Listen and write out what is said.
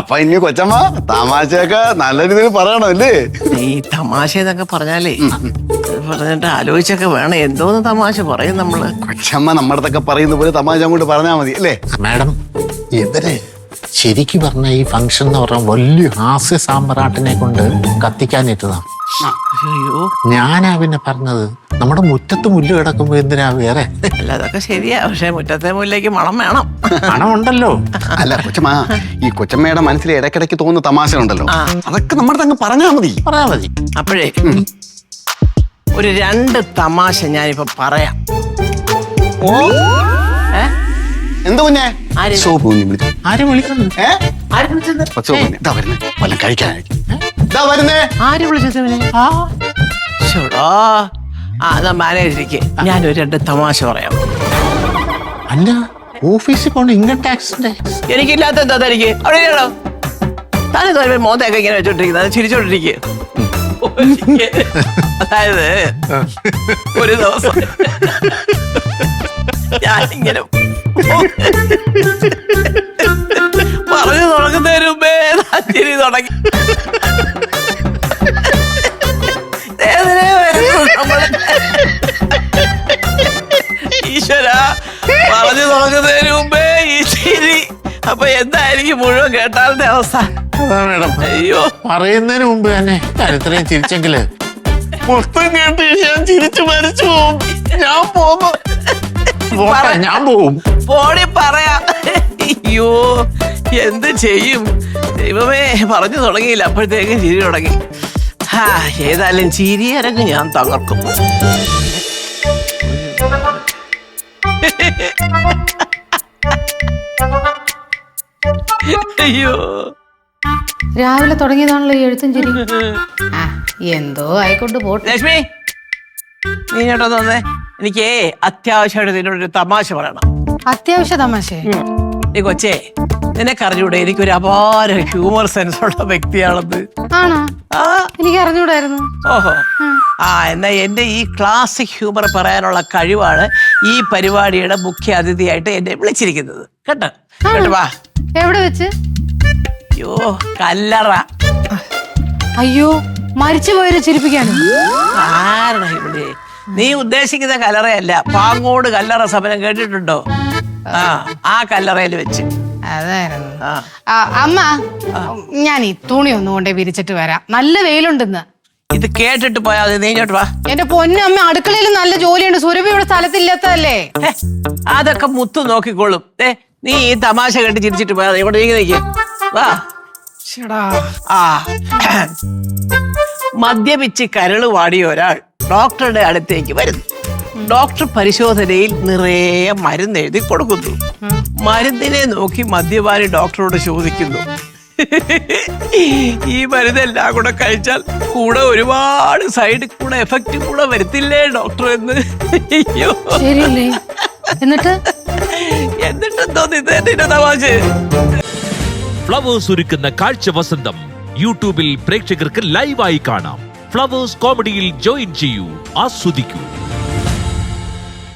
അപ്പൊ ഇനി കൊച്ചമ്മ തമാശയൊക്കെ നല്ല രീതിയിൽ പറയണമല്ലേ? ഈ തമാശ എന്നൊക്കെ പറഞ്ഞാലേ പറഞ്ഞിട്ട് ആലോചിച്ചൊക്കെ വേണം. എന്തോന്ന് തമാശ പറയും നമ്മള്. കൊച്ചമ്മ നമ്മടത്തൊക്കെ പറയുന്ന പോലെ തമാശ അങ്ങോട്ട് പറഞ്ഞാൽ മതി അല്ലേ? മാഡം ഇവരെ ശരിക്കും പറഞ്ഞ ഈ ഫംഗ്ഷൻ എന്ന് പറഞ്ഞ വലിയ ഹാസ്യ സാമ്പ്രാട്ടിനെ കൊണ്ട് കത്തിക്കാനിട്ടതാണ്. അയ്യോ, ഞാനാ പിന്നെ പറഞ്ഞത് നമ്മുടെ മുറ്റത്ത് മുല്ല് കിടക്കുമ്പോ എന്തിനാ വേറെ? അല്ല അതൊക്കെ ശരിയാ, പക്ഷെ മുറ്റത്തെ മുല്ലേക്ക് മണം വേണം. പണമുണ്ടല്ലോ. അല്ല കൊച്ചമ്മ, ഈ കൊച്ചമ്മയുടെ മനസ്സിൽ ഇടയ്ക്കിടയ്ക്ക് തോന്നുന്ന തമാശ ഉണ്ടല്ലോ, അതൊക്കെ നമ്മുടെ അങ്ങ് പറഞ്ഞാൽ മതി. പറയാ മതി. അപ്പോഴേ ഒരു 2 തമാശ ഞാനിപ്പോ പറയാം. എന്ത് കുഞ്ഞെ? ആര്? സോപ്പ് കുഞ്ഞ് വിളിച്ചു. ആര് വിളിക്കുന്നു? വല്ലതും കഴിക്കാനായിട്ട് വരുന്നേ. ആര് വിളിച്ചത് ഇവനെ? ചോടാ, അതാ മാനേജർക്ക് ഞാനൊരു 2 തമാശ പറയാം. അല്ല, ഓഫീസിൽ പോണ ഇൻകം ടാക്സിന്റെ എനിക്കില്ലാത്ത എന്താ തനിക്ക്? അവിടെ ഇരിക്കണോ? താനെന്താ മോന്തൊക്കെ ഇങ്ങനെ വെച്ചോണ്ടിരിക്കുന്നത്? ചിരിച്ചോണ്ടിരിക്കുക. അതായത് ഒരു ദിവസം ഞാനിങ്ങനെ പറഞ്ഞു തുടങ്ങുന്നതിന് മുമ്പേ ചിരി തുടങ്ങി. ഈശ്വര, പറഞ്ഞു തുടങ്ങുന്നതിന് മുമ്പേ ഈ ചിരി. അപ്പൊ എന്തായിരിക്കും മുഴുവൻ കേട്ടാലിന്റെ അവസ്ഥ? അതാ മേഡം. അയ്യോ, പറയുന്നതിന് മുമ്പ് തന്നെ ഞാൻ ഇത്രയും ചിരിച്ചെങ്കില് മൊത്തം കേട്ട് ഞാൻ ചിരിച്ചു മരിച്ചു പോവും. ഞാൻ പോന്നു. ഞാൻ പോവും. പോടി പറയാ. അയ്യോ, എന്ത് ചെയ്യും ദൈവമേ. പറഞ്ഞു തുടങ്ങിയില്ല, അപ്പോഴത്തേക്കും ചിരി തുടങ്ങി. ഏതായാലും ചിരി അരങ്ങ് ഞാൻ തകർക്കും. അയ്യോ, രാവിലെ തുടങ്ങിയതാണല്ലോ ഈ എഴുത്തും ചിരി. എന്തോ ആയിക്കൊണ്ട് പോട്ടെ. ലക്ഷ്മി, നീ കേട്ടോ തന്നെ, എനിക്ക് അത്യാവശ്യമായിട്ട് നിന്നോടൊരു തമാശ പറയണം. അത്യാവശ്യ തമാശ? നീ കൊച്ചേ, നിനക്ക് അറിഞ്ഞൂടെ എനിക്കൊരു അപാര ഹ്യൂമർ സെൻസ് ഉള്ള വ്യക്തിയാണെന്ന്? ആണോ? ആ, എനിക്ക് അറിഞ്ഞൂടായിരുന്നു. ഓഹോ. എന്നാ എന്റെ ഈ ക്ലാസിക് ഹ്യൂമർ പറയാനുള്ള കഴിവാണ് ഈ പരിപാടിയുടെ മുഖ്യ അതിഥിയായിട്ട് എന്നെ വിളിച്ചിരിക്കുന്നത്. കേട്ടോ? കേട്ടോ, വാ. എവിടെ വെച്ച്? അയ്യോ, കല്ലറ. അയ്യോ, മരിച്ചു പോയവരെ ചിരിപ്പിക്കാനോ? ആരാ ഇവിടെ? നീ ഉദ്ദേശിക്കുന്ന കല്ലറയല്ല, പാങ്ങോട് കല്ലറ സമരം കേട്ടിട്ടുണ്ടോ? ആ കല്ലറയിൽ വെച്ച്. അതായിരുന്നു. അമ്മ, ഞാൻ ഈ തുണി ഒന്നും കൊണ്ടേ വിരിച്ചിട്ട് വരാം. നല്ല വെയിലുണ്ടെന്ന്. ഇത് കേട്ടിട്ട് പോയാ മതി. നീ ഇങ്ങോട്ട് വാ. എന്റെ പൊന്നമ്മ, അടുക്കളയിൽ നല്ല ജോലിയുണ്ട്. സുരഭി ഇവിടെ സ്ഥലത്തില്ലാത്തതല്ലേ? അതൊക്കെ മുത്തു നോക്കിക്കോളും. നീ ഈ തമാശ കേട്ട് ചിരിച്ചിട്ട് പോയാ മതി. ഇവിടെ നീക്കി വാ. മദ്യപിച്ച് കരള് വാടിയ ഒരാൾ ഡോക്ടറുടെ അടുത്തേക്ക് വരുന്നു. ഡോക്ടർ പരിശോധനയിൽ നിറയെ മരുന്ന് എഴുതി കൊടുക്കുന്നു. മരുന്നിനെ നോക്കി മദ്യപാനി ഡോക്ടറോട് ചോദിക്കുന്നു, ഈ മരുന്നെല്ലാം കൂടെ കഴിച്ചാൽ കൂടെ ഒരുപാട് സൈഡ് കൂടെ എഫക്റ്റ് കൂടെ വരുത്തില്ലേ ഡോക്ടർ എന്ന്. അയ്യോ, എന്നിട്ടെന്തോ ഇതിന്റെ തമാശ. ഫ്ലവേഴ്സ് ഒരുക്കുന്ന കാഴ്ച വസന്തം യൂട്യൂബിൽ പ്രേക്ഷകർക്ക് ലൈവായി കാണാം. ഫ്ലവേഴ്സ് കോമഡിയിൽ ജോയിൻ ചെയ്യൂ, ആസ്വദിക്കൂ.